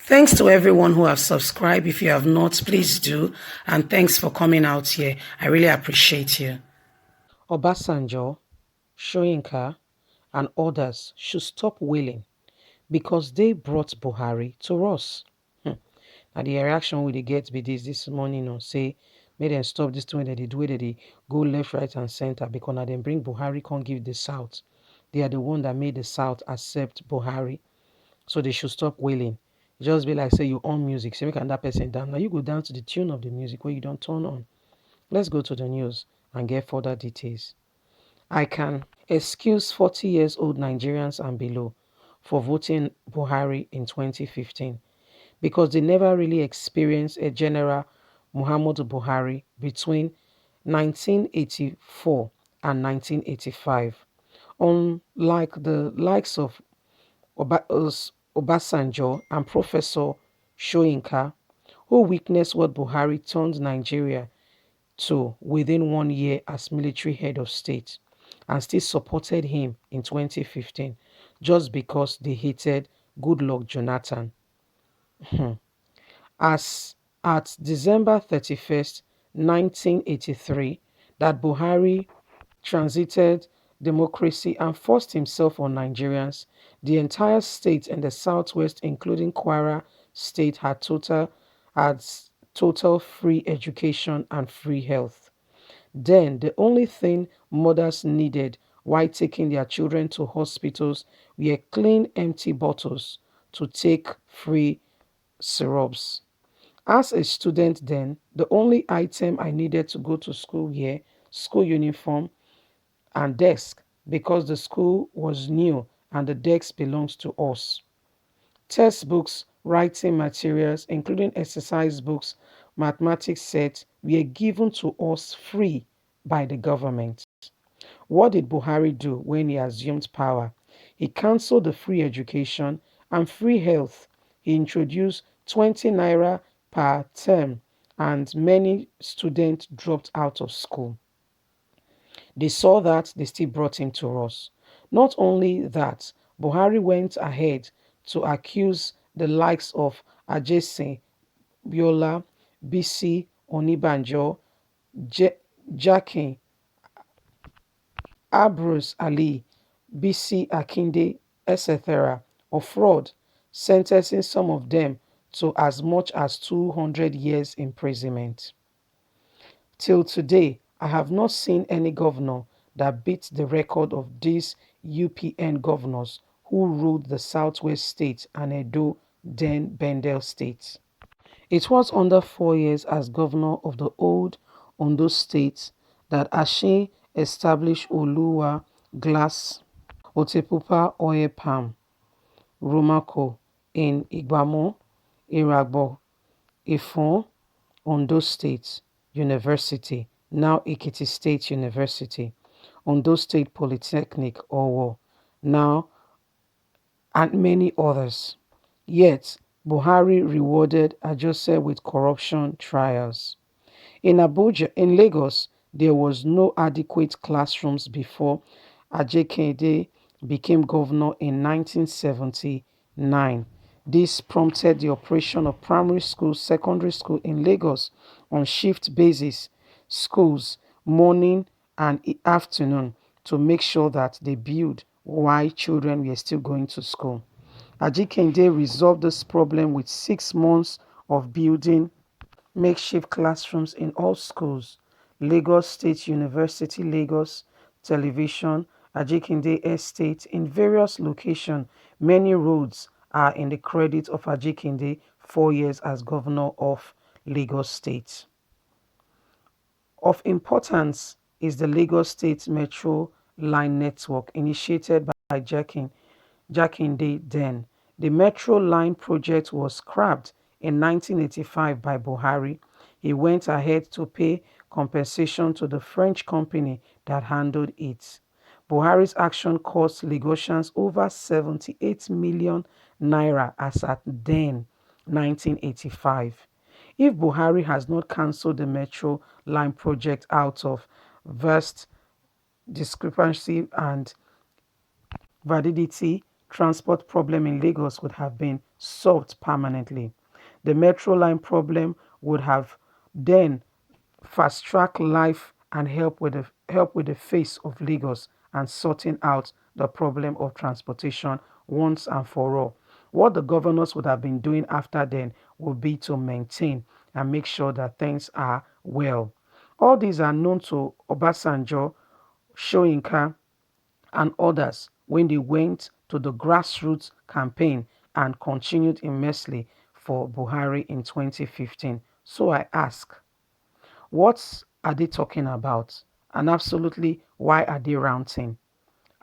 Thanks to everyone who have subscribed. If you have not, please do. And thanks for coming out here. I really appreciate you. Obasanjo, Soyinka, and others should stop wailing because they brought Buhari to us. And the reaction we dey get be this morning on say, make them stop this thing that they do, that they go left, right, and center because now they bring Buhari, can't give the South. They are the one that made the South accept Buhari. So they should stop wailing. Just be like, say you on music, say make that person down. Now you go down to the tune of the music where you don't turn on. Let's go to the news and get further details. I can excuse 40 years old Nigerians and below for voting Buhari in 2015 because they never really experienced a General Muhammadu Buhari between 1984 and 1985. Unlike the likes of Obasanjo and Professor Soyinka, who witnessed what Buhari turned Nigeria to within 1 year as military head of state and still supported him in 2015 just because they hated Goodluck Jonathan. As at December 31st, 1983, that Buhari transited democracy and forced himself on Nigerians, the entire state and the southwest, including Kwara State, had total free education and free health. Then the only thing mothers needed while taking their children to hospitals were clean empty bottles to take free syrups. As a student then, the only item I needed to go to school were school uniform and desk because the school was new and the desk belongs to us. Textbooks, writing materials, including exercise books, mathematics sets, were given to us free by the government. What did Buhari do when he assumed power? He cancelled the free education and free health. He introduced 20 naira per term and many students dropped out of school. They saw that, they still brought him to us. Not only that, Buhari went ahead to accuse the likes of Ajese, Biola, BC, Onibanjo, Jackie, Abrus Ali, BC Akinde, etc., of fraud, sentencing some of them to as much as 200 years imprisonment. Till today, I have not seen any governor that beats the record of these UPN governors who ruled the Southwest State and Edo, then Bendel State. It was under 4 years as governor of the old Ondo State that Ashe established Oluwa Glass, Otepupa Oil Palm, Romaco in Igbamo, Iragbo, Ifon, Ondo State University, now Ekiti State University, Ondo State Polytechnic, Owo, now, and many others. Yet, Buhari rewarded Ajose with corruption trials. In Lagos, there was no adequate classrooms before Ajekede became governor in 1979. This prompted the operation of primary school, secondary school in Lagos on shift basis, schools morning and afternoon to make sure that they build while children were still going to school. Ajikende resolved this problem with 6 months of building makeshift classrooms in all schools. Lagos State University, Lagos Television, Ajikinde Estate, in various locations. Many roads are in the credit of Ajikinde 4 years as governor of Lagos State. Of importance is the Lagos State Metro Line Network initiated by Jakinde then. The Metro Line project was scrapped in 1985 by Buhari. He went ahead to pay compensation to the French company that handled it. Buhari's action cost Lagosians over 78 million naira as at then 1985. If Buhari has not cancelled the Metro Line project out of vast discrepancy and validity, transport problem in Lagos would have been solved permanently. The metro line problem would have then fast track life and help with the face of Lagos and sorting out the problem of transportation once and for all. What the governors would have been doing after then would be to maintain and make sure that things are well. All these are known to Obasanjo, Soyinka, and others when they went to the grassroots campaign and continued immensely for Buhari in 2015. So I ask, what are they talking about? And absolutely, why are they ranting?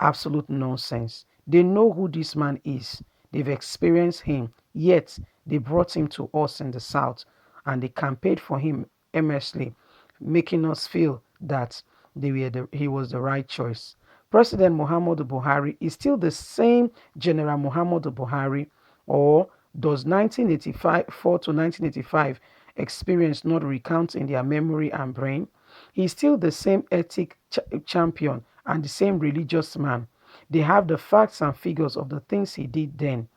Absolute nonsense. They know who this man is. They've experienced him. Yet they brought him to us in the South and they campaigned for him earnestly, making us feel that he was the right choice. President Muhammadu Buhari is still the same General Muhammadu Buhari, or does 1984 to 1985 experience not recount in their memory and brain? He's still the same ethic champion and the same religious man. They have the facts and figures of the things he did then.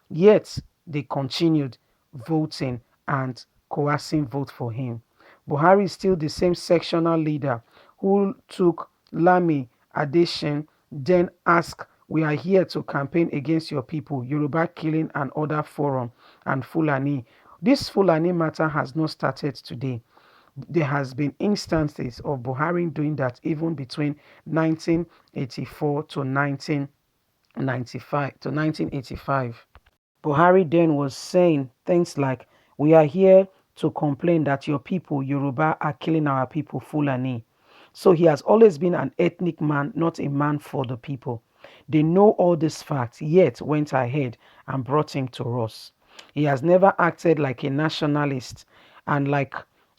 Yet they continued voting and coercing vote for him. Buhari is still the same sectional leader who took Lami Adeshin, then asked, "We are here to campaign against your people, Yoruba killing and other forum, and Fulani." This Fulani matter has not started today. There has been instances of Buhari doing that even between 1984 to 1995 to 1985. Buhari then was saying things like, "We are here to complain that your people, Yoruba, are killing our people, Fulani." So he has always been an ethnic man, not a man for the people. They know all these facts, yet went ahead and brought him to us. He has never acted like a nationalist, and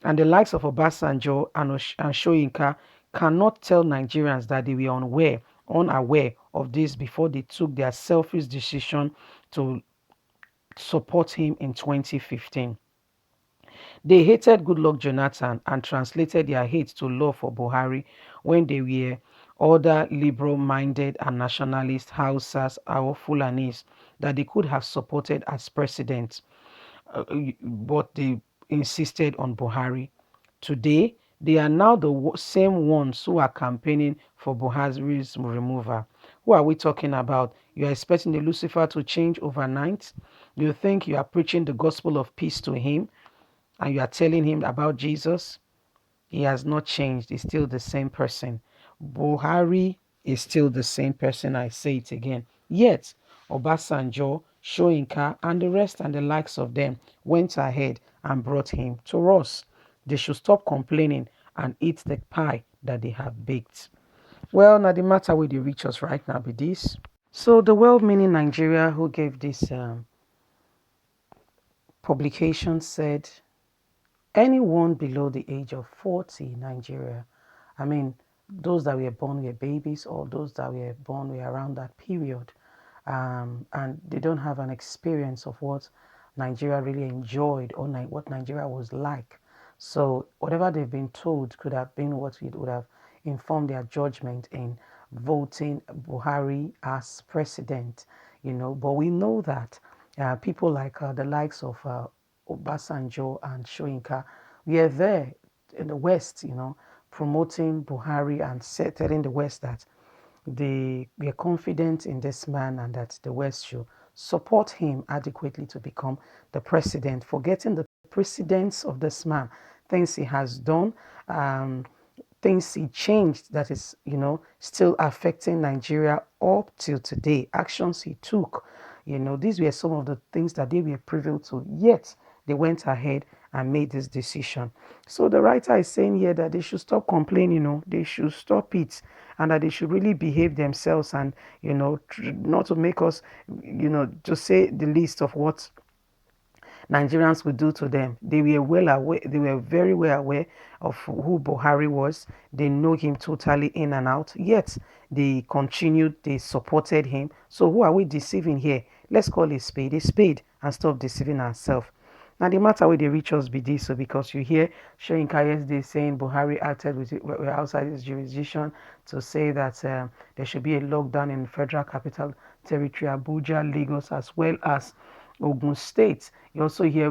and the likes of Obasanjo and Soyinka cannot tell Nigerians that they were unaware of this before they took their selfish decision to support him in 2015. They hated Goodluck Jonathan and translated their hate to love for Buhari when they were other liberal-minded and nationalist Hausas or Fulanis that they could have supported as president, but they insisted on Buhari. Today, they are now the same ones who are campaigning for Buhari's removal. Who are we talking about? You are expecting the Lucifer to change overnight? You think you are preaching the gospel of peace to him and you are telling him about Jesus? He has not changed. He's still the same person. Buhari is still the same person. I say it again. Yet, Obasanjo, Soyinka, and the rest and the likes of them went ahead and brought him to us. They should stop complaining and eat the pie that they have baked. Well, now the matter with the reach us right now be this. So the well-meaning Nigeria who gave this publication said anyone below the age of 40 in Nigeria, I mean, those that were born were babies or those that were born were around that period, and they don't have an experience of what Nigeria really enjoyed or what Nigeria was like. So whatever they've been told could have been what it would have informed their judgment in voting Buhari as president, But we know that people like the likes of Obasanjo and Soyinka were there in the West, promoting Buhari and telling the West that they were confident in this man and that the West should support him adequately to become the president, forgetting the precedents of this man, things he has done, um, things he changed that is, still affecting Nigeria up till today, actions he took. These were some of the things that they were privy to, yet they went ahead and made this decision. So the writer is saying here that they should stop complaining, they should stop it, and that they should really behave themselves and, not to make us, to say the least of what Nigerians would do to them. They were well aware, they were very well aware of who Buhari was. They know him totally in and out. Yet they continued, they supported him. So who are we deceiving here? Let's call a spade and stop deceiving ourselves. Now the matter with the rituals be this, so because you hear Soyinka yesterday saying Buhari acted we're outside his jurisdiction to say that there should be a lockdown in Federal Capital Territory, Abuja, Lagos, as well as Ogun State. You also hear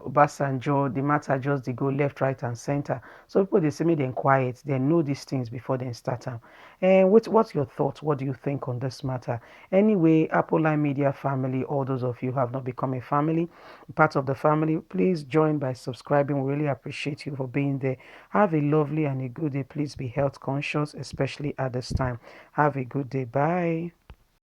Obasanjo, the matter just they go left, right, and center. So people they say me then quiet, they know these things before they start them. And what's your thoughts? What do you think on this matter? Anyway, Apple Line Media family, all those of you who have not become a family, part of the family, please join by subscribing. We really appreciate you for being there. Have a lovely and a good day. Please be health conscious, especially at this time. Have a good day. Bye.